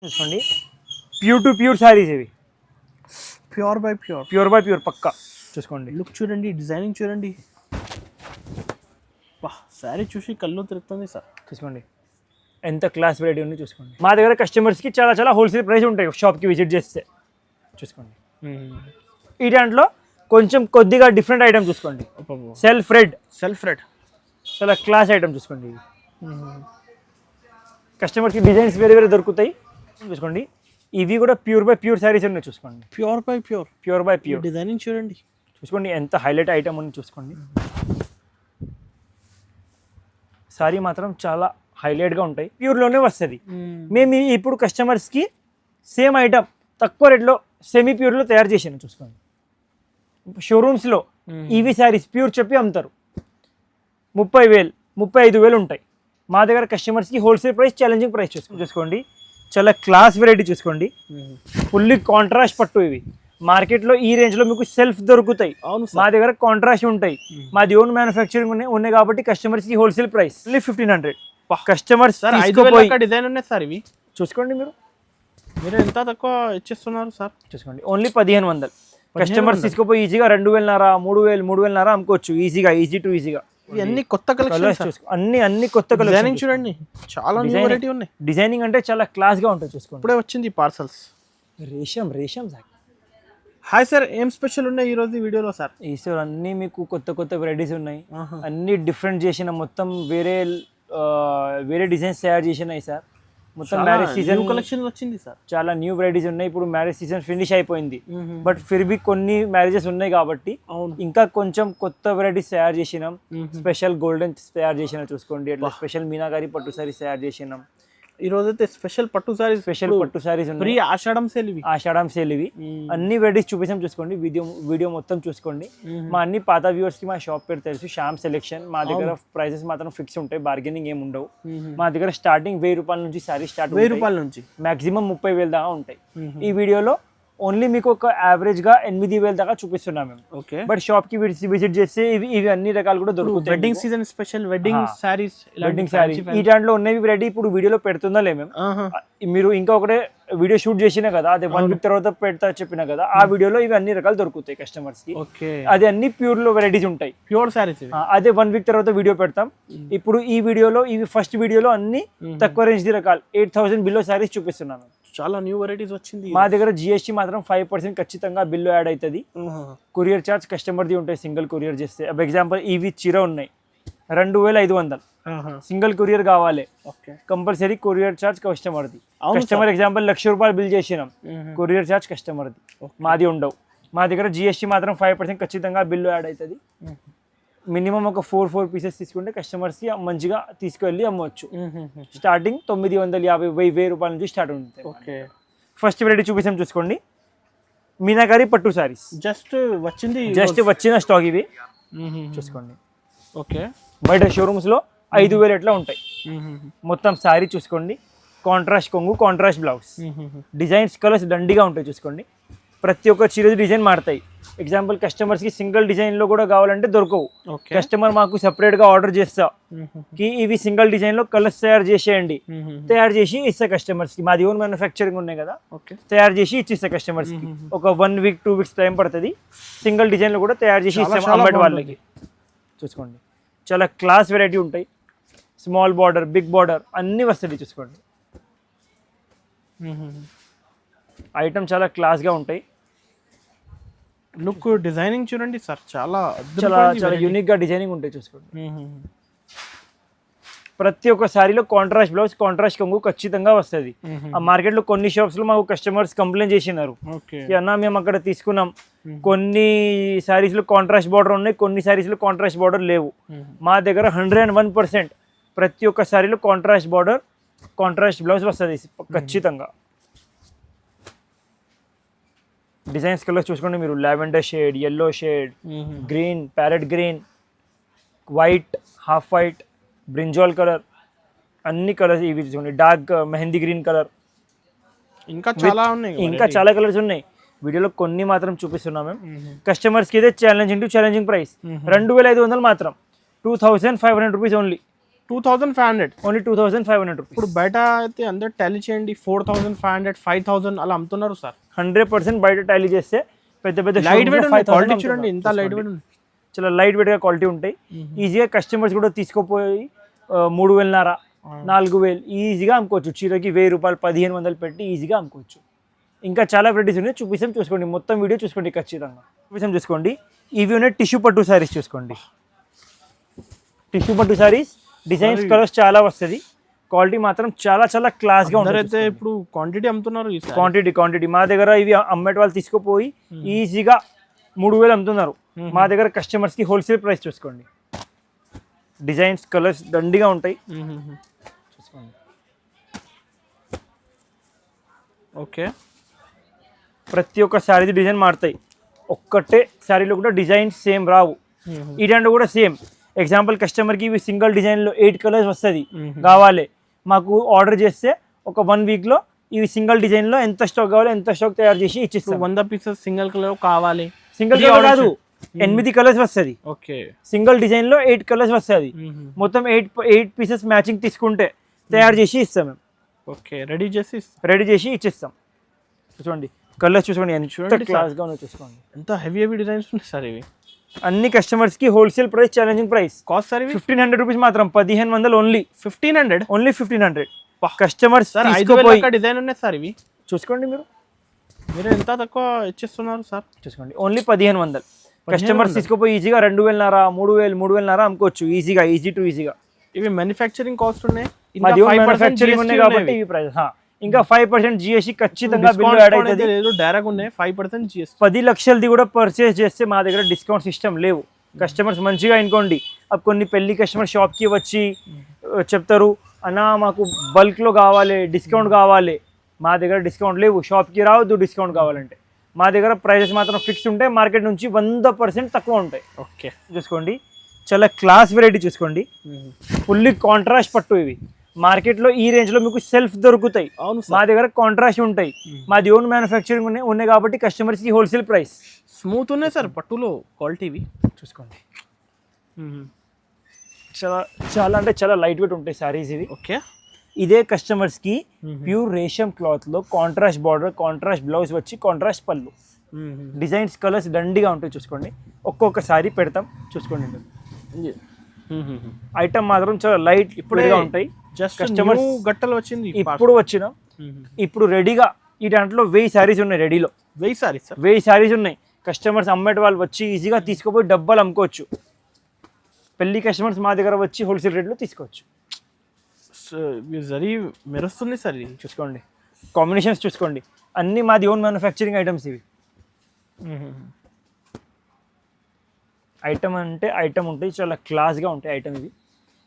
చూసుకోండి pure to pure saris ఇవి pure by pure పక్కా చూసుకోండి. లుక్ చూడండి, డిజైనింగ్ చూడండి. వా శారీ చూసి కళ్ళు తిరుగుతుంది సార్. చూసుకోండి ఎంత క్లాస్ వెరైటీ ఉంది చూసుకోండి. మా దగ్గర కస్టమర్స్కి చాలా చాలా హోల్సేల్ ప్రైస్ ఉంటాయి షాప్కి విజిట్ చేస్తే. చూసుకోండి ఈ దాంట్లో కొంచెం కొద్దిగా డిఫరెంట్ ఐటమ్ చూసుకోండి. సెల్ఫ్ రెడ్ చాలా క్లాస్ ఐటమ్ చూసుకోండి. ఇవి కస్టమర్స్కి డిజైన్స్ వేరే వేరే దొరుకుతాయి చూసుకోండి. ఇవి కూడా ప్యూర్ బై ప్యూర్ శారీస్ ఉన్నాయి చూసుకోండి. ప్యూర్ బై ప్యూర్ డిజైనింగ్ చూడండి. చూసుకోండి ఎంత హైలైట్ ఐటమ్ ఉంది చూసుకోండి. శారీ మాత్రం చాలా హైలైట్గా ఉంటాయి, ప్యూర్లోనే వస్తుంది. మేము ఇప్పుడు కస్టమర్స్కి సేమ్ ఐటమ్ తక్కువ రేట్లో సెమీ ప్యూర్లో తయారు చేసాను చూసుకోండి. షోరూమ్స్లో ఈవీ శారీస్ ప్యూర్ చెప్పి అమ్ముతారు 30,000 35,000 ఉంటాయి. మా దగ్గర కస్టమర్స్కి హోల్సేల్ ప్రైస్ ఛాలెంజింగ్ ప్రైస్ చూసుకోండి. చాలా క్లాస్ వెరైటీ చూసుకోండి. ఫుల్లీ కాంట్రాస్ట్ పట్టు ఇవి మార్కెట్లో ఈ రేంజ్లో మీకు సెల్ఫ్ దొరుకుతాయి. మా దగ్గర కాంట్రాస్ట్ ఉంటాయి. మాది ఓన్ మ్యానుఫ్యాక్చరింగ్ ఉన్నాయి కాబట్టి కస్టమర్స్కి హోల్సేల్ ప్రైస్ 1,500. కస్టమర్స్ డిజైన్ ఉన్నాయి సార్. ఇవి చూసుకోండి మీరు ఎంత తక్కువ ఇచ్చేస్తున్నారు సార్. చూసుకోండి ఓన్లీ 1,500. కస్టమర్స్ తీసుకోపోయి ఈజీగా 2,500 3,000 అమ్ముకోవచ్చు ఈజీగా. అన్ని కొత్త కలెక్షన్, అన్ని కొత్త కలెక్షన్ చూడండి. చాలా న్యూ వెరైటీ ఉన్నాయి. డిజైనింగ్ అంటే చాలా క్లాస్ గా ఉంటుంది చూసుకోండి. ఇప్పుడే వచ్చింది పార్సల్స్. రేషం హాయ్ సార్, ఏం స్పెషల్ ఉన్నాయి ఈ రోజు వీడియోలో సార్? ఈ సార్ అన్ని మీకు కొత్త వెరైటీస్ ఉన్నాయి. అన్ని డిఫరెంట్ చేసిన మొత్తం వేరే డిజైన్స్ తయారు చేసినాయి సార్. మొత్తం మ్యారేజ్ సీజన్ కలెక్షన్ వచ్చింది సార్. చాలా న్యూ వెరైటీస్ ఉన్నాయి. ఇప్పుడు మ్యారేజ్ సీజన్ ఫినిష్ అయిపోయింది, బట్ ఫిర్ బి కొన్ని మ్యారేజెస్ ఉన్నాయి కాబట్టి ఇంకా కొంచెం కొత్త వెరైటీస్ తయారు చేసినాం. స్పెషల్ గోల్డెన్ తయారు చేసినా చూసుకోండి. అట్లా స్పెషల్ మీనాకారి పట్టు సారీస్ తయారు చేసినాం. ఈ రోజు అయితే స్పెషల్ పట్టు సారీస్ ఉన్నాయి. ఆషాఢం సేల్ ఇవి అన్ని వెరైటీస్ చూపించాం చూసుకోండి. వీడియో మొత్తం చూసుకోండి. మా అన్ని పాత వ్యూవర్స్ కి మా షాప్ పేరు తెలుసు, శ్యామ్ సెలెక్షన్. మా దగ్గర ప్రైసెస్ మాత్రం ఫిక్స్ ఉంటాయి, బార్గెనింగ్ ఏమి ఉండవు. మా దగ్గర స్టార్టింగ్ 1,000 రూపాయల నుంచి సారీ స్టార్ట్, 1,000 రూపాయల నుంచి మాక్సిమం 30,000 దాకా ఉంటాయి. ఈ వీడియోలో ఓన్లీ మీకు ఒక యావరేజ్ గా 8,000 దాకా చూపిస్తున్నాం మేము. ఓకే, బట్ షాప్ కి విజిట్ చేస్తే ఇవి అన్ని రకాలు కూడా దొరుకుతాయి. Wedding season special wedding saris ఈ దాంట్లో ఉన్నవి రెడీ ఇప్పుడు వీడియోలో పెడుతుందా లే మేము. మీరు ఇంకా ఒకటే వీడియో షూట్ చేసినా కదా, అదే 1 వీక్ తర్వాత పెడతా చెప్పినా కదా, ఆ వీడియోలో ఇవి అన్ని రకాలు దొరుకుతాయి కస్టమర్స్ కి. అది అన్ని ప్యూర్ లో వెరైటీస్ ఉంటాయి, ప్యూర్ సారీస్. అదే 1 వీక్ తర్వాత వీడియో పెడతాం. ఇప్పుడు ఈ వీడియోలో ఇవి ఫస్ట్ వీడియోలో అన్ని తక్కువ రేంజ్ రకాలు 8,000 బిలో సారీస్ చూపిస్తున్నాను. చాలా న్యూ వెరైటీస్ వచ్చింది. మా దగ్గర జిఎస్టీ మాత్రం 5% ఖచ్చితంగా బిల్లు యాడ్ అవుతుంది. కొరియర్ చార్జ్ కస్టమర్ది ఉంటాయి సింగిల్ కొరియర్ చేస్తే. ఎగ్జాంపుల్ ఇవి చీర ఉన్నాయి 2,500, సింగిల్ కొరియర్ కావాలి కంపల్సరీ కొరియర్ చార్జ్ కస్టమర్ది. కస్టమర్ ఎగ్జాంపుల్ 1,00,000 రూపాయలు బిల్ చేసినాం, కొరియర్ చార్జ్ కస్టమర్ది, మాది ఉండవు. మా దగ్గర జిఎస్టీ మాత్రం 5% ఖచ్చితంగా బిల్లు యాడ్ అవుతుంది. మినిమం ఒక 4 పీసెస్ తీసుకుంటే కస్టమర్స్కి మంచిగా తీసుకువెళ్ళి అమ్మవచ్చు. స్టార్టింగ్ 950 1,000 రూపాయల నుంచి స్టార్ట్ ఉంటుంది. ఓకే, ఫస్ట్ వెరైటీ చూపిస్తాం చూసుకోండి. మీనాకారి పట్టు సారీస్ జస్ట్ వచ్చిన స్టాక్ ఇవి చూసుకోండి. ఓకే, బయట షోరూమ్స్లో 5,000 ఎట్లా ఉంటాయి. మొత్తం శారీ చూసుకోండి. కాంట్రాస్ట్ కొంగు, కాంట్రాస్ట్ బ్లౌజ్, డిజైన్స్ కలర్స్ దండిగా ఉంటాయి చూసుకోండి. ప్రతి ఒక్క చీర డిజైన్ మారుతాయి. ఎగ్జాంపుల్ కస్టమర్స్కి సింగిల్ డిజైన్లో కూడా కావాలంటే దొరకవు. కస్టమర్ మాకు సపరేట్గా ఆర్డర్ చేస్తా ఇవి సింగిల్ డిజైన్లో కలర్స్ తయారు చేసేయండి, తయారు చేసి ఇస్తా కస్టమర్స్కి. మాది ఓన్ మ్యానుఫ్యాక్చరింగ్ ఉన్నాయి కదా, తయారు చేసి ఇచ్చిస్తా కస్టమర్స్కి. ఒక 1 వీక్ 2 వీక్స్ టైం పడుతుంది. సింగిల్ డిజైన్లో కూడా తయారు చేసి ఇస్తాం అమ్మటి వాళ్ళకి. చూసుకోండి చాలా క్లాస్ వెరైటీ ఉంటాయి. స్మాల్ బార్డర్, బిగ్ బార్డర్ అన్నీ వస్తాయి చూసుకోండి. ఐటమ్ చాలా క్లాస్గా ఉంటాయి. లుక్ డిజైనింగ్ చూడండి సార్, చాలా యూనిక్ గా డిజైనింగ్ ఉంటాయి చూసుకోండి. ప్రతి ఒక్క సారీలో కాంట్రాస్ట్ బ్లౌజ్, కాంట్రాస్ట్ కొంగు ఖచ్చితంగా వస్తుంది. ఆ మార్కెట్ లో కొన్ని షాప్స్ లో మాకు కస్టమర్స్ కంప్లైంట్ చేసినారు, అన్నా మేము అక్కడ తీసుకున్నాం, కొన్ని సారీస్ లో కాంట్రాస్ట్ బార్డర్ ఉన్నాయి, కొన్ని సారీస్ లో కాంట్రాస్ట్ బార్డర్ లేవు. మా దగ్గర 101% ప్రతి ఒక్క సారీలో కాంట్రాస్ట్ బార్డర్, కాంట్రాస్ట్ బ్లౌజ్ వస్తుంది ఖచ్చితంగా. డిజైన్స్ కలర్స్ చూసుకోండి మీరు. Lavender shade, yellow shade, green, parrot green, white, half white, brinjal colour, అన్ని కలర్స్ ఇవి చూసుకోండి. డార్క్ మెహందీ గ్రీన్ కలర్, ఇంకా చాలా కలర్స్ ఉన్నాయి. వీడియోలో కొన్ని మాత్రం చూపిస్తున్నాం మేము. కస్టమర్స్కి అయితే ఛాలెంజింగ్ ప్రైస్ 2,500 మాత్రం, 2,500 రూపీస్ ఓన్లీ. 2500. Only 2500 rupees. ఇప్పుడు బయట అయితే అందరు టాలీ చేయండి 4500, 5000 అలా అమ్ముతున్నారు సార్. 100% బయట టాలీ చేస్తే పెద్ద పెద్ద లైట్ వెయిట్ క్వాలిటీ చూడండి, ఇంత లైట్ వెయిట్ ఉంది. చాలా లైట్ వెయిట్గా క్వాలిటీ ఉంటాయి. ఈజీగా కస్టమర్స్ కూడా తీసుకోపోయి 3000 4000 ఈజీగా అమ్ముకోవచ్చు. చీరకి 1000 రూపాయలు 1500 పెట్టి ఈజీగా అమ్ముకోవచ్చు. ఇంకా చాలా వెరైటీస్ ఉన్నాయి, చూపిస్తాం చూసుకోండి. మొత్తం వీడియో చూసుకోండి ఖచ్చితంగా. చూపిస్తాం చూసుకోండి. ఇవి ఉన్నాయి టిష్యూ పట్టు శారీస్ చూసుకోండి. టిష్యూ పట్టు శారీస్ డిజైన్స్ కలర్స్ చాలా వస్తుంది. క్వాలిటీ మాత్రం చాలా చాలా క్లాస్గా ఉంటుంది. అయితే ఇప్పుడు క్వాంటిటీ అమ్ముతున్నారు. క్వాంటిటీ మా దగ్గర ఇవి అమ్మేట వాళ్ళు తీసుకుపోయి ఈజీగా 3000 అమ్ముతున్నారు. మా దగ్గర కస్టమర్స్కి హోల్సేల్ ప్రైస్ చూసుకోండి. డిజైన్స్ కలర్స్ దండిగా ఉంటాయి చూసుకోండి. ఓకే, ప్రతి ఒక్క శారీ డిజైన్ మారుతాయి. ఒక్కటే శారీలో కూడా డిజైన్స్ సేమ్ రావు. ఈ రెండు కూడా సేమ్. ఎగ్జాంపుల్ కస్టమర్కి ఇవి సింగిల్ డిజైన్లో 8 కలర్స్ వస్తుంది కావాలి, మాకు ఆర్డర్ చేస్తే ఒక 1 వీక్లో ఇవి సింగిల్ డిజైన్లో ఎంత స్టాక్ కావాలి ఎంత స్టాక్ తయారు చేసి ఇచ్చిస్తాం. 100 పీసెస్ సింగిల్ కలర్ కావాలి. సింగిల్ కలర్ కాదు, 8 కలర్స్ వస్తుంది. ఓకే, సింగిల్ డిజైన్లో 8 కలర్స్ వస్తుంది. మొత్తం 8 పీసెస్ మ్యాచింగ్ తీసుకుంటే తయారు చేసి ఇస్తాం మేము. ఓకే, రెడీ చేసి ఇచ్చిస్తాం. చూడండి కలర్స్ చూసుకోండి ఎంత క్లాస్గా ఉందో చూసుకోండి. ఎంత హెవీ డిజైన్స్ ఉన్నాయి సార్ ఇవి. అన్ని కస్టమర్స్కి wholesale price, challenging price. Cost sir 1500 rupees మాత్రం. 1500 only. 1500 only 1500. Customers sir 5000 design ఉన్నాయి సార్ ఇవి. చూసుకోండి మీరు ఎంత తక్కువ ఇచ్చేస్తున్నారు సార్. చూసుకోండి ఓన్లీ 1500. కస్టమర్స్ తీసుకుపోయి ఈజీగా 2500 3000 అమ్ముకోవచ్చు ఈజీగా. ఈజీగా ఇవి మ్యానుఫ్యాక్చరింగ్ కాస్ట్ ఉన్నాయి. మ్యానుఫ్యాక్చరింగ్ ఉన్నాయి కాబట్టి ఇవి ప్రైస్. ఇంకా 5% జిఎస్టీ ఖచ్చితంగా బిల్లు యాడ్ అవుతుంది. డైరెక్ట్ ఉన్నాయి 5% జిఎస్టీ. 10 లక్షలది కూడా పర్చేస్ చేస్తే మా దగ్గర డిస్కౌంట్ సిస్టమ్ లేవు. కస్టమర్స్ మంచిగా అనుకోండి. అప్పుడు కొన్ని పెళ్లి కస్టమర్ షాప్కి వచ్చి చెప్తారు, అన్న మాకు బల్క్లో కావాలి, డిస్కౌంట్ కావాలి. మా దగ్గర డిస్కౌంట్ లేవు. షాప్కి రావద్దు డిస్కౌంట్ కావాలంటే. మా దగ్గర ప్రైజెస్ మాత్రం ఫిక్స్ ఉంటాయి. మార్కెట్ నుంచి 100% తక్కువ ఉంటాయి. ఓకే, చూసుకోండి చాలా క్లాస్ వెరైటీ చూసుకోండి. ఫుల్లీ కాంట్రాస్ట్ పట్టు ఇవి. మార్కెట్లో ఈ రేంజ్లో మీకు సెల్ఫ్ దొరుకుతాయి. మా దగ్గర కాంట్రాస్ట్ ఉంటాయి. మాది ఓన్ మ్యానుఫ్యాక్చరింగ్ ఉన్నాయి కాబట్టి కస్టమర్స్కి హోల్సేల్ ప్రైస్. స్మూత్ ఉన్నాయి సార్ పట్టులో క్వాలిటీ ఇవి. చూసుకోండి చాలా అంటే చాలా లైట్ వెయిట్ ఉంటాయి శారీస్ ఇవి. ఓకే, ఇదే కస్టమర్స్కి ప్యూర్ రేషమ్ క్లాత్లో కాంట్రాస్ట్ బార్డర్, కాంట్రాస్ట్ బ్లౌజ్ వచ్చి కాంట్రాస్ట్ పళ్ళు. డిజైన్స్ కలర్స్ దండిగా ఉంటాయి చూసుకోండి. ఒక్కొక్క శారీ పెడతాం చూసుకోండి. ఐటమ్ మాత్రం చాలా లైట్ ఇప్పుడుగా ఉంటాయి. కస్టమర్స్ గట్టలు వచ్చింది ఇప్పుడు వచ్చిన ఇప్పుడు రెడీగా ఈ దాంట్లో 1000 శారీస్ ఉన్నాయి. రెడీలో 1000 శారీస్ ఉన్నాయి. కస్టమర్స్ అమ్మేట వాళ్ళు వచ్చి ఈజీగా తీసుకుపోయి డబ్బాలు అమ్ముకోవచ్చు. పెళ్లి కస్టమర్స్ మా దగ్గర వచ్చి హోల్సేల్ రేట్లో తీసుకోవచ్చు. జరీ మెరుస్తుంది సార్ ఇది. చూసుకోండి కాంబినేషన్స్ చూసుకోండి. అన్నీ మాది ఓన్ మ్యానుఫ్యాక్చరింగ్ ఐటమ్స్ ఇవి. ఐటమ్ అంటే ఐటమ్ ఉంటాయి, చాలా క్లాస్గా ఉంటాయి ఐటమ్ ఇవి.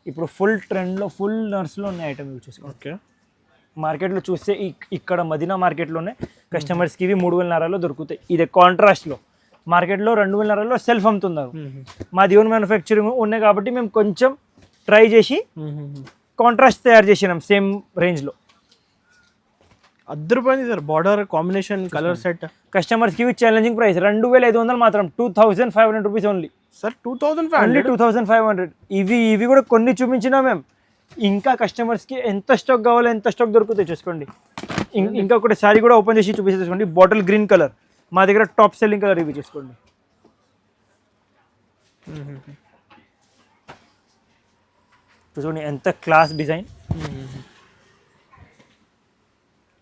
ఇప్పుడు ఫుల్ ట్రెండ్లో ఫుల్ నర్స్లో ఉన్నాయి ఐటమ్ ఇవి చూసుకోండి. ఓకే, మార్కెట్లో చూస్తే ఇక్కడ మదీనా మార్కెట్లోనే కస్టమర్స్కి ఇవి 3500లో దొరుకుతాయి. ఇది కాంట్రాస్ట్లో. మార్కెట్లో 2500లో సెల్ఫ్ అమ్ముతున్నారు. మాది ఓన్ మ్యానుఫ్యాక్చరింగ్ ఉన్నాయి కాబట్టి మేము కొంచెం ట్రై చేసి కాంట్రాస్ట్ తయారు చేసినాం సేమ్ రేంజ్లో. అద్దరిపోయింది sir border combination colour set. కస్టమర్స్కి ఇవి ఛాలెంజింగ్ ప్రైస్ 2500 మాత్రం. 2500 రూపీస్ ఓన్లీ సార్. 2500. ఇవి కూడా కొన్ని చూపించినా మేము. ఇంకా కస్టమర్స్కి ఎంత స్టాక్ కావాలో ఎంత స్టాక్ దొరుకుతాయి చూసుకోండి. ఇంకా ఒకటి శారీ కూడా ఓపెన్ చేసి చూపిస్తే చూసుకోండి. బాటిల్ గ్రీన్ కలర్ మా దగ్గర టాప్ సెల్లింగ్ కలర్. ఇవి చూసుకోండి ఎంత క్లాస్ డిజైన్.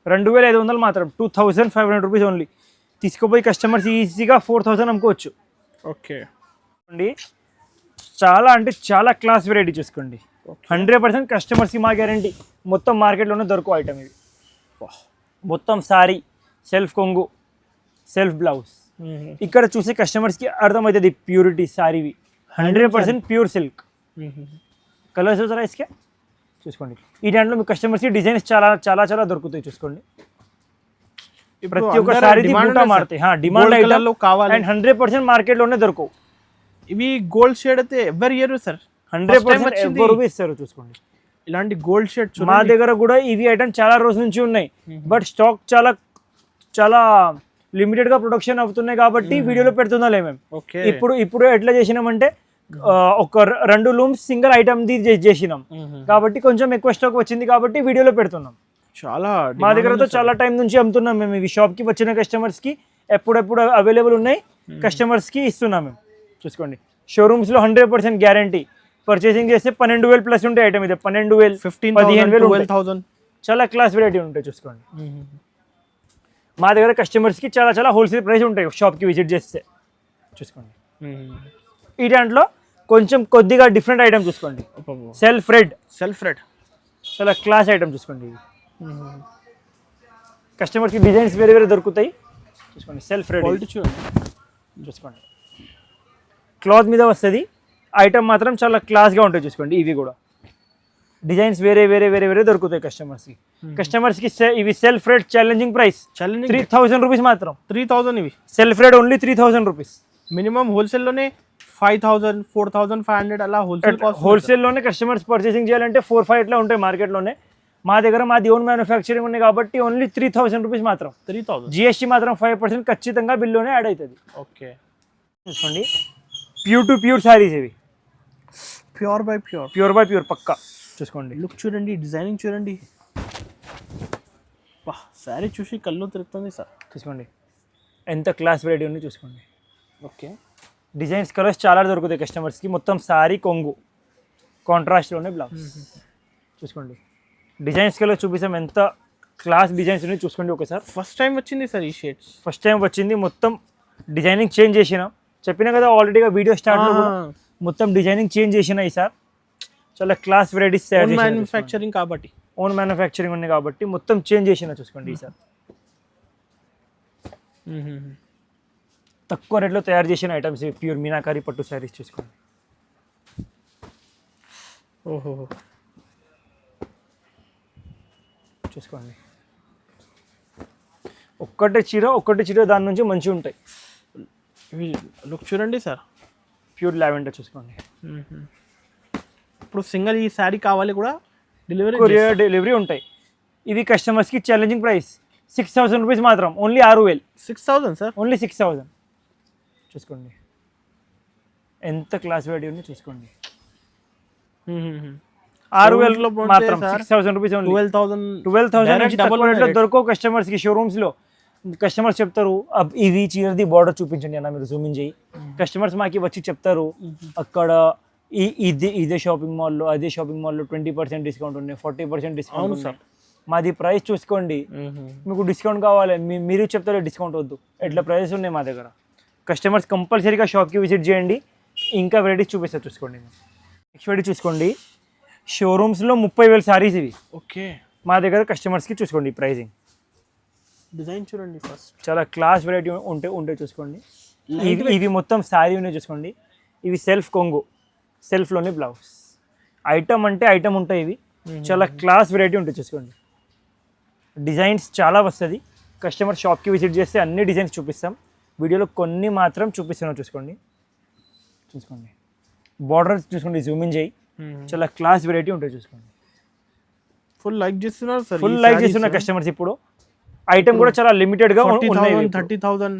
2500 మాత్రం. 2500 రూపీస్ ఓన్లీ. తీసుకుపోయి కస్టమర్స్ ఈజీగా 4000 అమ్ముకోవచ్చు. ఓకే అండి, చాలా అంటే చాలా క్లాస్ వెరైటీ చూసుకోండి. 100% కస్టమర్స్కి మా గ్యారంటీ. మొత్తం మార్కెట్లోనే దొరకవు ఐటమ్ ఇది. మొత్తం సారీ, సెల్ఫ్ కొంగు, సెల్ఫ్ బ్లౌజ్. ఇక్కడ చూసే కస్టమర్స్కి అర్థమవుతుంది ప్యూరిటీ సారీవి. 100% pure silk. కలర్స్ చూసారా ఇసుకే చూసుకోండి. ఈ దాంట్లో మీ కస్టమర్స్కి డిజైన్స్ చాలా చాలా చాలా దొరుకుతాయి చూసుకోండి. ప్రతి ఒక్క సారీ మారుతాయి. డిమాండ్ ఐటమ్ కావాలి అండ్ 100% మార్కెట్లోనే దొరకవు. ఇవి గోల్డ్ షేడ్ అయితే ఎవరి ఇయర్ సార్ 100% ఎవరు ఇస్తారు చూసుకోండి. ఇలాంటి గోల్డ్ షేడ్ మా దగ్గర కూడా ఇవి ఐటమ్ చాలా రోజుల నుంచి ఉన్నాయి. బట్ స్టాక్ చాలా చాలా లిమిటెడ్ గా ప్రొడక్షన్ అవుతున్నాయి కాబట్టి వీడియోలో పెడుతున్నాలే మేము. ఇప్పుడు ఎట్లా చేసినామంటే ఒక 2 లూమ్స్ సింగిల్ ఐటమ్ది చేసినాం కాబట్టి కొంచెం ఎక్కువ స్టాక్ వచ్చింది కాబట్టి వీడియోలో పెడుతున్నాం. చాలా మా దగ్గరతో చాలా టైం నుంచి అమ్ముతున్నాం మేము. ఇవి షాప్కి వచ్చిన కస్టమర్స్కి ఎప్పుడెప్పుడు అవైలబుల్ ఉన్నాయి కస్టమర్స్కి ఇస్తున్నాం మేము. చూసుకోండి షోరూమ్స్లో 100% గ్యారంటీ. పర్చేసింగ్ చేస్తే 12,000 ప్లస్ ఉంటాయి ఐటమ్. ఇది 12,000 15,000 12,000 చాలా క్లాస్ వెరైటీ ఉంటాయి. చూసుకోండి మా దగ్గర కస్టమర్స్కి చాలా చాలా హోల్సేల్ ప్రైస్ ఉంటాయి షాప్కి విజిట్ చేస్తే. చూసుకోండి ఈ దాంట్లో కొంచెం కొద్దిగా డిఫరెంట్ ఐటమ్ చూసుకోండి. సెల్ఫ్ రెడ్ చాలా క్లాస్ ఐటమ్ చూసుకోండి. కస్టమర్స్కి డిజైన్స్ వేరే వేరే దొరుకుతాయి. చూసుకోండి సెల్ఫ్ రెడ్ క్వాలిటీ చూసుకోండి. క్లాత్ మీద వస్తుంది ఐటమ్ మాత్రం చాలా క్లాస్గా ఉంటాయి. చూసుకోండి ఇవి కూడా డిజైన్స్ వేరే వేరే వేరే వేరే దొరుకుతాయి కస్టమర్స్కి. కస్టమర్స్కి ఇవి self red challenging price 3,000 rupees మాత్రం. 3,000 ఇవి self red only 3,000 rupees. Minimum హోల్సేల్లోనే 5,000 4,500 అలా హోల్సేల్లోనే కస్టమర్స్ పర్చేసింగ్ చేయాలంటే 4-5 ఇట్లా ఉంటాయి మార్కెట్లోనే. మా దగ్గర మాది ఓన్ మ్యానుఫ్యాక్చరింగ్ ఉంది కాబట్టి ఓన్లీ 3,000 రూపీస్ మాత్రం. 3,000 జిఎస్టీ మాత్రం 5% ఖచ్చితంగా బిల్లోనే యాడ్ అవుతుంది. ఓకే చూసుకోండి ప్యూర్ టు ప్యూర్ శారీస్ ఇవి. ప్యూర్ బై ప్యూర్ పక్కా. చూసుకోండి లుక్ చూడండి, డిజైనింగ్ చూడండి. వా శారీ చూసి కళ్ళు తిరుగుతుంది సార్. చూసుకోండి ఎంత క్లాస్ వెరైటీ ఉంది చూసుకోండి. ఓకే డిజైన్స్ కలర్స్ చాలా దొరుకుతాయి కస్టమర్స్కి. మొత్తం శారీ కొంగు కాంట్రాస్ట్లోనే బ్లౌజ్. చూసుకోండి డిజైన్స్ కలర్ చూపిస్తాం ఎంత క్లాస్ డిజైన్స్ ఉన్నాయి చూసుకోండి ఒకసారి. ఫస్ట్ టైం వచ్చింది సార్ ఈ షేడ్స్. ఫస్ట్ టైం వచ్చింది. మొత్తం డిజైనింగ్ చేంజ్ చేసినాం. చెప్పినా కదా ఆల్రెడీగా వీడియో స్టార్ట్లో మొత్తం డిజైనింగ్ చేంజ్ చేసిన ఈసారి. చాలా క్లాస్ వెరైటీస్ మ్యానుఫ్యాక్చరింగ్ కాబట్టి ఓన్ మ్యానుఫ్యాక్చరింగ్ ఉంది కాబట్టి మొత్తం చేంజ్ చేసిన. చూసుకోండి ఈసారి తక్కువ రేట్లో తయారు చేసిన ఐటమ్స్ ప్యూర్ మీనాకారి పట్టు శారీస్. చూసుకోండి ఓహో చూసుకోండి ఒక్కటి చీర దాని నుంచి మంచిగా ఉంటాయి. ఇవి లుక్ చూడండి సార్ ప్యూర్ లావెండర్. చూసుకోండి ఇప్పుడు సింగిల్ ఈ శారీ కావాలి కూడా కొరియర్ డెలివరీ ఉంటాయి. ఇవి కస్టమర్స్కి ఛాలెంజింగ్ ప్రైస్ 6,000 రూపీస్ మాత్రం. ఓన్లీ 6,000. 6,000 sir only 6,000. చూసుకోండి ఎంత క్లాస్ వెరైటీ ఉంది చూసుకోండి. 6,000 మాత్రం 6,000 రూపీస్. 12,000 నుంచి తక్కువ రేట్లో దొరకవు కస్టమర్స్కి షోరూమ్స్లో. కస్టమర్స్ చెప్తారు ఇది చీరది బార్డర్ చూపించండి అన్న మీరు జూమ్ ఇన్ చేయి. కస్టమర్స్ మాకి వచ్చి చెప్తారు అక్కడ ఇదే షాపింగ్ మాల్లో అదే షాపింగ్ మాల్లో 20% డిస్కౌంట్ ఉన్నాయి, 40% డిస్కౌంట్ ఉన్నాయి. మాది ప్రైస్ చూసుకోండి. మీకు డిస్కౌంట్ కావాలి మీరు చెప్తారు డిస్కౌంట్ వద్దు. ఎట్లా ప్రైసెస్ ఉన్నాయి మా దగ్గర. కస్టమర్స్ కంపల్సరీగా షాప్కి విజిట్ చేయండి. ఇంకా వెరైటీస్ చూపిస్తారు చూసుకోండి. నెక్స్ట్ వెరైటీ చూసుకోండి. షోరూమ్స్లో 30,000 శారీస్ ఇవి. ఓకే మా దగ్గర కస్టమర్స్కి చూసుకోండి ప్రైజింగ్. డిజైన్ చూడండి ఫస్ట్ చాలా క్లాస్ వెరైటీ ఉంటాయి చూసుకోండి. ఇవి మొత్తం శారీ ఉన్నాయి చూసుకోండి. ఇవి సెల్ఫ్ కొంగు సెల్ఫ్లోనే బ్లౌజ్. ఐటమ్ అంటే ఐటమ్ ఉంటాయి. ఇవి చాలా క్లాస్ వెరైటీ ఉంటాయి చూసుకోండి. డిజైన్స్ చాలా వస్తుంది. కస్టమర్ షాప్కి విజిట్ చేస్తే అన్ని డిజైన్స్ చూపిస్తాం. వీడియోలో కొన్ని మాత్రం చూపిస్తున్నాం చూసుకోండి. బార్డర్ చూసుకోండి జూమ్ ఇన్ చేయి. చాలా క్లాస్ వెరైటీ ఉంటాయి చూసుకోండి. ఫుల్ లైక్ చేస్తున్నారు సార్. ఫుల్ లైక్ చేస్తున్నారు కస్టమర్స్. ఇప్పుడు ఐటమ్ కూడా చాలా లిమిటెడ్గా ఉన్నాయి. 30,000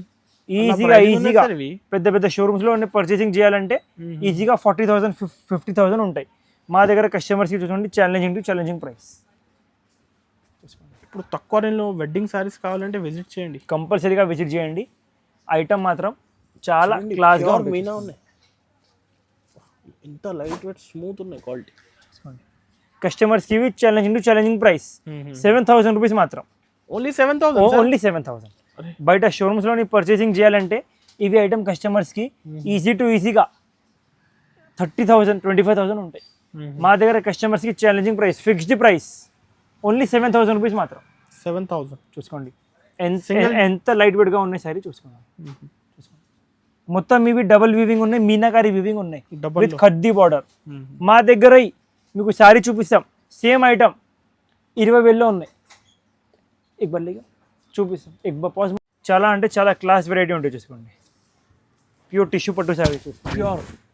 ఈజీగా పెద్ద పెద్ద షోరూమ్స్లో పర్చేసింగ్ చేయాలంటే ఈజీగా 40,000 50,000 ఉంటాయి. మా దగ్గర కస్టమర్స్కి చూసుకోండి ఛాలెంజింగ్ ప్రైస్. ఇప్పుడు తక్కువ రేంజ్లో వెడ్డింగ్ సారీస్ కావాలంటే విజిట్ చేయండి, కంపల్సరీగా విజిట్ చేయండి. ఐటమ్ మాత్రం చాలా క్లాస్గా ఉన్నాయి. ఇంత లైట్ వెయిట్ స్మూత్ ఉన్నాయి క్వాలిటీ. కస్టమర్స్కి ఇవి ఛాలెంజింగ్ ప్రైస్ 7,000 రూపీస్ మాత్రం. ఓన్లీ 7,000. బయట షోరూమ్స్లోని పర్చేసింగ్ చేయాలంటే ఇవి ఐటమ్ కస్టమర్స్కి ఈజీగా 30,000 25,000 ఉంటాయి. మా దగ్గర కస్టమర్స్కి challenging price fixed price only 7,000 rupees మాత్రం. 7,000 చూసుకోండి ఎంత లైట్ వెయిట్గా ఉన్నాయి సారీ చూసుకోండి. మొత్తం ఇవి డబుల్ వీవింగ్ ఉన్నాయి, మీనాకారి వీవింగ్ ఉన్నాయి విత్ ఖద్దీ బార్డర్. మా దగ్గర మీకు శారీ చూపిస్తాం సేమ్ ఐటమ్ 20,000లో ఉన్నాయి. బల్లిగా చూపిస్తాం చాలా అంటే చాలా క్లాస్ వెరైటీ ఉంటాయి చూసుకోండి. ప్యూర్ టిష్యూ పట్టు శారీ చూసుకోండి.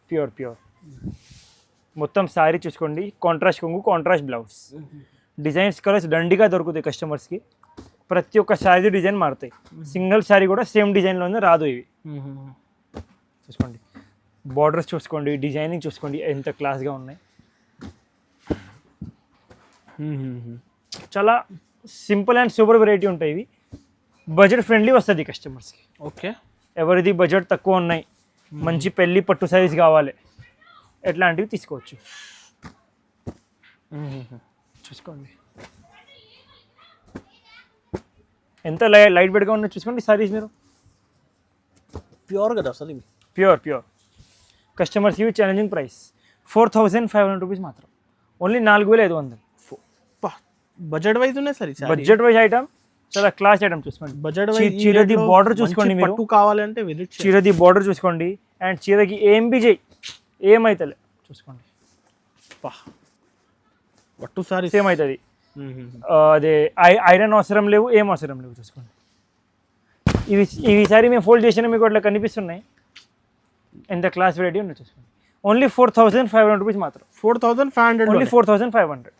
ప్యూర్ మొత్తం శారీ చూసుకోండి. కాంట్రాస్ట్ కొంగు కాంట్రాస్ట్ బ్లౌజ్. డిజైన్స్ కలర్స్ దండిగా దొరుకుతాయి కస్టమర్స్కి. ప్రతి ఒక్క శారీ డిజైన్ మారుతాయి. సింగిల్ శారీ కూడా సేమ్ డిజైన్లోనే రాదు. ఇవి చూసుకోండి బార్డర్స్ చూసుకోండి, డిజైనింగ్ చూసుకోండి ఎంత క్లాస్గా ఉన్నాయి. చాలా సింపుల్ అండ్ సూపర్ వెరైటీ ఉంటాయి ఇవి. బడ్జెట్ ఫ్రెండ్లీ వస్తుంది కస్టమర్స్కి. ఓకే, ఎవరిది బడ్జెట్ తక్కువ ఉన్నాయి, మంచి పెళ్ళి పట్టు సైజ్ కావాలి, ఎట్లాంటివి తీసుకోవచ్చు. చూసుకోండి ఎంత లైట్ వెయిట్గా ఉన్నాయి చూసుకోండి సారీస్ మీరు. ప్యూర్ కదా అసలు ఇవి? ప్యూర్ కస్టమర్స్కి ఇవి ఛాలెంజింగ్ ప్రైస్ 4500 రూపీస్ మాత్రం, ఓన్లీ 4500. బడ్జెట్ వైజ్ ఉన్నాయి సార్. బడ్జెట్ వైజ్ ఐటమ్, చాలా క్లాస్ ఐటమ్ చూసుకోండి. బడ్జెట్ చీరది బార్డర్ చూసుకోండి మీరు, పట్టు కావాలంటే విజిట్ చీరది బార్డర్ చూసుకోండి. అండ్ చీరకి ఏం బి చేయి ఏమైతలే చూసుకోండి, పట్టు సారీ సేమ్ అవుతుంది. అదే ఐరన్ అవసరం లేవు, ఏం అవసరం లేవు చూసుకోండి. ఇవి సారీ మేము ఫోల్డ్ చేసినా మీకు అట్లా కనిపిస్తున్నాయి. ఎంత క్లాస్ వెరైటీ ఉన్నాయి చూసుకోండి. ఓన్లీ 4500 రూపీస్ మాత్రం. 4500, ఓన్లీ 4500.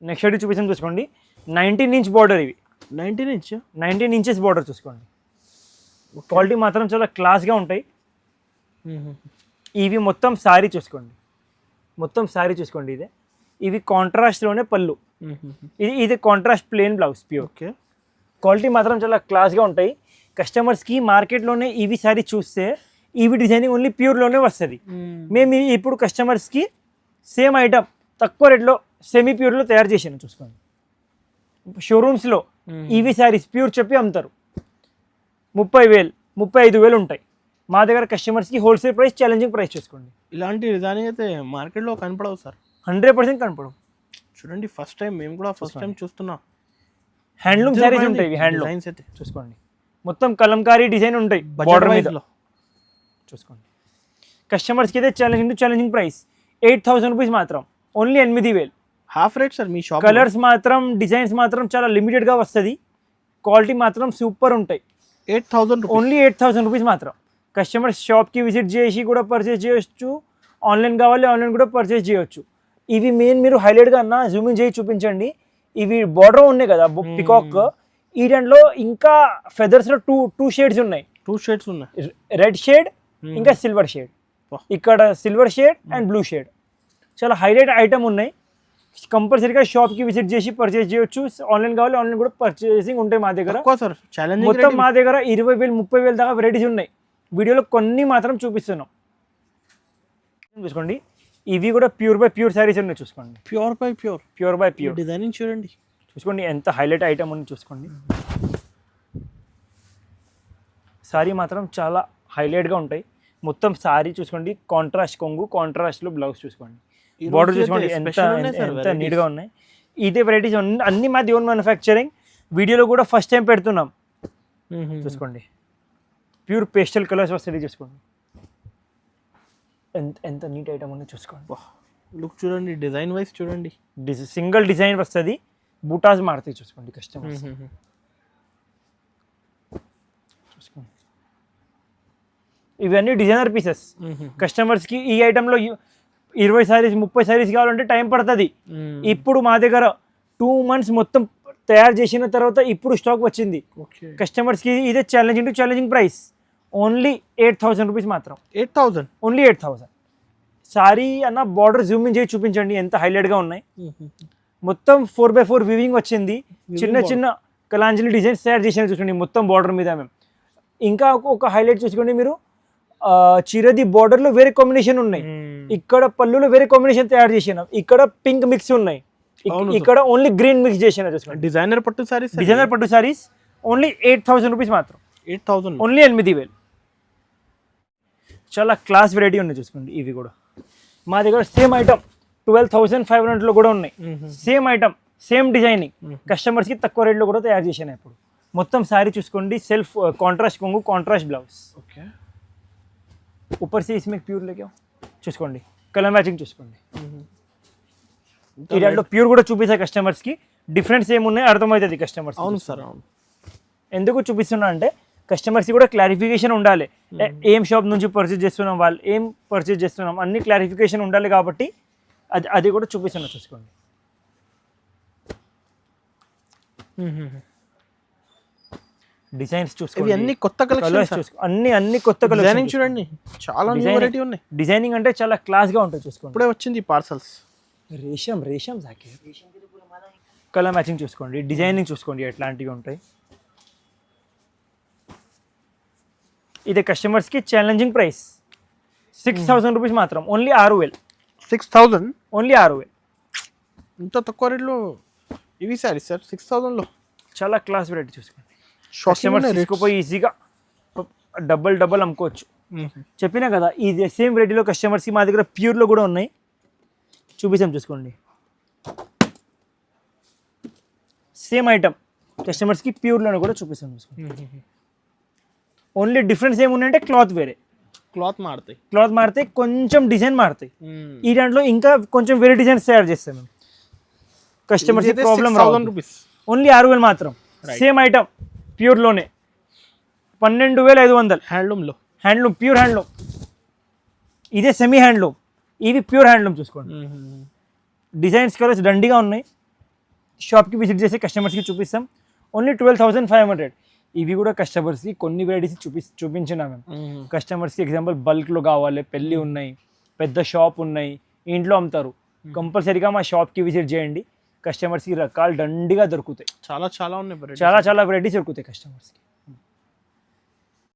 నెక్స్ట్ ఐడి చూపిస్తాం చూసుకోండి. 19 ఇంచ్ బార్డర్ ఇవి. 19 ఇంచెస్ బార్డర్ చూసుకోండి. క్వాలిటీ మాత్రం చాలా క్లాస్గా ఉంటాయి. ఇవి మొత్తం శారీ చూసుకోండి, మొత్తం శారీ చూసుకోండి. ఇవి కాంట్రాస్ట్లోనే పళ్ళు, ఇది contrast plain blouse pure. Okay, quality మాత్రం చాలా క్లాస్గా ఉంటాయి. కస్టమర్స్కి మార్కెట్లోనే ఇవి శారీ చూస్తే ఇవి డిజైనింగ్ ఓన్లీ ప్యూర్లోనే వస్తుంది. మేము ఇప్పుడు కస్టమర్స్కి సేమ్ ఐటమ్ తక్కువ రేట్లో సెమీ ప్యూర్లో తయారు చేసాను చూసుకోండి. షోరూమ్స్లో ఈవీ శారీస్ ప్యూర్ చెప్పి అమ్ముతారు, 30,000 35,000 ఉంటాయి. మా దగ్గర కస్టమర్స్కి హోల్సేల్ ప్రైస్ ఛాలెంజింగ్ ప్రైస్ చూసుకోండి. ఇలాంటి డిజైనింగ్ అయితే మార్కెట్లో కనపడవు సార్, 100% కనపడవు. చూడండి ఫస్ట్ టైం, మేము కూడా ఫస్ట్ టైం చూస్తున్నాం. హ్యాండ్లూమ్ శారీస్ ఉంటాయి, హ్యాండ్లూమ్ అయితే చూసుకోండి. మొత్తం కలంకారీ డిజైన్ ఉంటాయి బార్డర్ మీద చూసుకోండి. కస్టమర్స్కి అయితే ఛాలెంజింగ్ ప్రైస్ 8000 రూపీస్ మాత్రం, ఓన్లీ 8000. హాఫ్ రేట్ సార్ మీ షాప్. కలర్స్ మాత్రం డిజైన్స్ మాత్రం చాలా లిమిటెడ్గా వస్తుంది. క్వాలిటీ మాత్రం సూపర్ ఉంటాయి. 8000, ఓన్లీ 8000 రూపీస్ మాత్రం. కస్టమర్స్ షాప్కి విజిట్ చేసి కూడా పర్చేస్ చేయొచ్చు, ఆన్లైన్ కావాలి ఆన్లైన్ కూడా పర్చేస్ చేయొచ్చు. ఇవి మెయిన్ మీరు హైలైట్గా అన్న జూమింగ్ చేసి చూపించండి. ఇవి బార్డర్ ఉన్నాయి కదా పికాక్, ఈ దాంట్లో ఇంకా ఫెదర్స్లో టూ షేడ్స్ ఉన్నాయి. 2 షేడ్స్ ఉన్నాయి, రెడ్ షేడ్ ఇంకా సిల్వర్ షేడ్. ఇక్కడ silver shade and blue shade. చాలా హైలైట్ ఐటమ్ ఉన్నాయి. కంపల్సరీగా షాప్కి విజిట్ చేసి పర్చేస్ చేయొచ్చు. ఆన్లైన్ కావాలి ఆన్లైన్ కూడా పర్చేసింగ్ ఉంటాయి మా దగ్గర. మొత్తం మా దగ్గర 20,000 30,000 దాకా వెరైటీస్ ఉన్నాయి. వీడియోలో కొన్ని మాత్రం చూపిస్తున్నాం చూసుకోండి. ఇవి కూడా ప్యూర్ బై ప్యూర్ శారీస్ ఉన్నాయి చూసుకోండి. ప్యూర్ బై ప్యూర్ డిజైనింగ్ చూడండి, చూసుకోండి ఎంత హైలైట్ ఐటమ్ ఉంది చూసుకోండి. శారీ మాత్రం చాలా హైలైట్గా ఉంటాయి. మొత్తం శారీ చూసుకోండి, కాంట్రాస్ట్ కొంగు, కాంట్రాస్ట్లో బ్లౌజ్ చూసుకోండి. బార్డర్ చూసుకోండి ఎంత నీట్గా ఉన్నాయి. ఇదే వెరైటీస్ అన్ని మాది ఓన్ మ్యానుఫ్యాక్చరింగ్. వీడియోలో కూడా ఫస్ట్ టైం పెడుతున్నాం చూసుకోండి. ప్యూర్ పేస్టల్ కలర్స్ వస్తుంది చూసుకోండి. ఎంత నీట్ ఐటమ్ ఉంది చూసుకోండి. లుక్ చూడండి, డిజైన్ వైజ్ చూడండి, సింగిల్ డిజైన్ వస్తుంది, బూటాస్ మారుతాయి చూసుకోండి కస్టమర్స్. చూసుకోండి ఇవన్నీ డిజైనర్ పీసెస్. కస్టమర్స్కి ఈ ఐటెంలో 20 సారీస్ 30 సారీస్ కావాలంటే టైం పడుతుంది. ఇప్పుడు మా దగ్గర 2 months మొత్తం తయారు చేసిన తర్వాత ఇప్పుడు స్టాక్ వచ్చింది. కస్టమర్స్కి ఇదే ఛాలెంజింగ్ ప్రైస్, ఓన్లీ 8000 రూపీస్ మాత్రం. 8000, ఓన్లీ 8000. సారీ అన్న బార్డర్ జూమింగ్ చేసి చూపించండి ఎంత హైలైట్గా ఉన్నాయి. మొత్తం 4x4 వీవింగ్ వచ్చింది. చిన్న కలాంజలి డిజైన్స్ తయారు చేసిన చూసుకోండి మొత్తం బార్డర్ మీద. మేము ఇంకా ఒక హైలైట్ చూసుకోండి మీరు, చీరది బార్డర్లో వేరే కాంబినేషన్ ఉన్నాయి, ఇక్కడ పళ్ళులో వేరే కాంబినేషన్ తయారు చేసినాం, ఇక్కడ పింక్ మిక్స్ ఉన్నాయి, ఇక్కడ ఓన్లీ గ్రీన్ మిక్స్ చేసిన చూసుకోండి. డిజైనర్ పట్టు సారీస్ ఓన్లీ 8000 రూపీస్ మాత్రం. 8000, ఓన్లీ 8000. చాలా క్లాస్ వెరైటీ ఉన్నాయి చూసుకోండి. ఇవి కూడా మా దగ్గర సేమ్ ఐటమ్ 12,500లో కూడా ఉన్నాయి. సేమ్ ఐటమ్ సేమ్ డిజైనింగ్ కస్టమర్స్కి తక్కువ రేట్లో కూడా తయారు చేసాను. ఇప్పుడు మొత్తం శారీ చూసుకోండి, సెల్ఫ్ కాంట్రాస్ట్ కొంగు, కాంట్రాస్ట్ బ్లౌజ్. ఓకే, ऊपर से इसमें प्योर लेके आओ చూసుకోండి. కలర్ మ్యాచింగ్ చూసుకోండి. ఈ దాంట్లో ప్యూర్ కూడా చూపిస్తా కస్టమర్స్కి. డిఫరెన్స్ ఏమున్నాయి అర్థమవుతుంది కస్టమర్స్. అవును సార్, అవును. ఎందుకు చూపిస్తున్నా అంటే కస్టమర్స్కి కూడా క్లారిఫికేషన్ ఉండాలి. ఏం షాప్ నుంచి పర్చేజ్ చేస్తున్నాం, వాళ్ళు ఏం పర్చేజ్ చేస్తున్నాం అన్ని క్లారిఫికేషన్ ఉండాలి కాబట్టి అది కూడా చూపిస్తున్నా చూసుకోండి. డిజైన్స్ ఇవి చూసుకోండి, అన్ని కొత్త కలర్స్ కలెక్షన్స్. చూసుకో, అన్ని కొత్త కలర్స్. డిజైనింగ్ చూడండి, చాలా న్యూ వెరైటీ ఉన్నాయి. డిజైనింగ్ అంటే చాలా క్లాస్ గా ఉంటుంది చూసుకోండి. ఇప్పుడే వచ్చింది పార్సల్స్. రేషం జాకే కలర్ మ్యాచింగ్ చూసుకోండి, డిజైనింగ్ చూసుకోండి ఎట్లాంటివి ఉంటాయి. ఇది కస్టమర్స్ కి ఛాలెంజింగ్ ప్రైస్ 6,000 రూపీస్ మాత్రం, ఓన్లీ 6,000. 6,000 ఓన్లీ 6,000. ఇంత తక్కువ రేట్లో ఇవి సారీ సార్ 6,000లో చాలా క్లాస్ వెరైటీ చూసుకోండి. షాకింగ్ కస్టమర్స్ తీసుకుపోయి ఈజీగా డబల్ అమ్ముకోవచ్చు. చెప్పినా కదా ఇది సేమ్ వెరైటీలో కస్టమర్స్కి మా దగ్గర ప్యూర్లో కూడా ఉన్నాయి, చూపిస్తాం చూసుకోండి. సేమ్ ఐటమ్ కస్టమర్స్కి ప్యూర్లోనే కూడా చూపిస్తాం చూసుకోండి. ఓన్లీ డిఫరెన్స్ ఏమున్నాయంటే క్లాత్ వేరే, క్లాత్ మారుతాయి. క్లాత్ మారితే కొంచెం డిజైన్ మారుతాయి. ఈ దాంట్లో ఇంకా కొంచెం వేరే డిజైన్స్ తయారు చేస్తాం మేము. కస్టమర్స్కి ప్రాబ్లం రాదు. రూపీస్ ఓన్లీ 6,000 మాత్రం. సేమ్ ఐటమ్ ప్యూర్లోనే 12,500. హ్యాండ్లూమ్లో, హ్యాండ్లూమ్, ప్యూర్ హ్యాండ్లూమ్. ఇదే సెమీ హ్యాండ్లూమ్, ఇవి ప్యూర్ హ్యాండ్లూమ్ చూసుకోండి. డిజైన్స్ కలర్స్ దండిగా ఉన్నాయి. షాప్కి విజిట్ చేసి కస్టమర్స్కి చూపిస్తాం. ఓన్లీ 12,500. ఇవి కూడా కస్టమర్స్కి కొన్ని వెరైటీస్ చూపించినా మేము. కస్టమర్స్కి ఎగ్జాంపుల్ బల్క్లో కావాలి, పెళ్ళి ఉన్నాయి, పెద్ద షాప్ ఉన్నాయి, ఇంట్లో అమ్ముతారు, కంపల్సరీగా మా షాప్కి విజిట్ చేయండి. కస్టమర్స్కి రకాలు దండిగా దొరుకుతాయి. చాలా ఉన్నాయి. చాలా వెరైటీస్ దొరుకుతాయి కస్టమర్స్కి.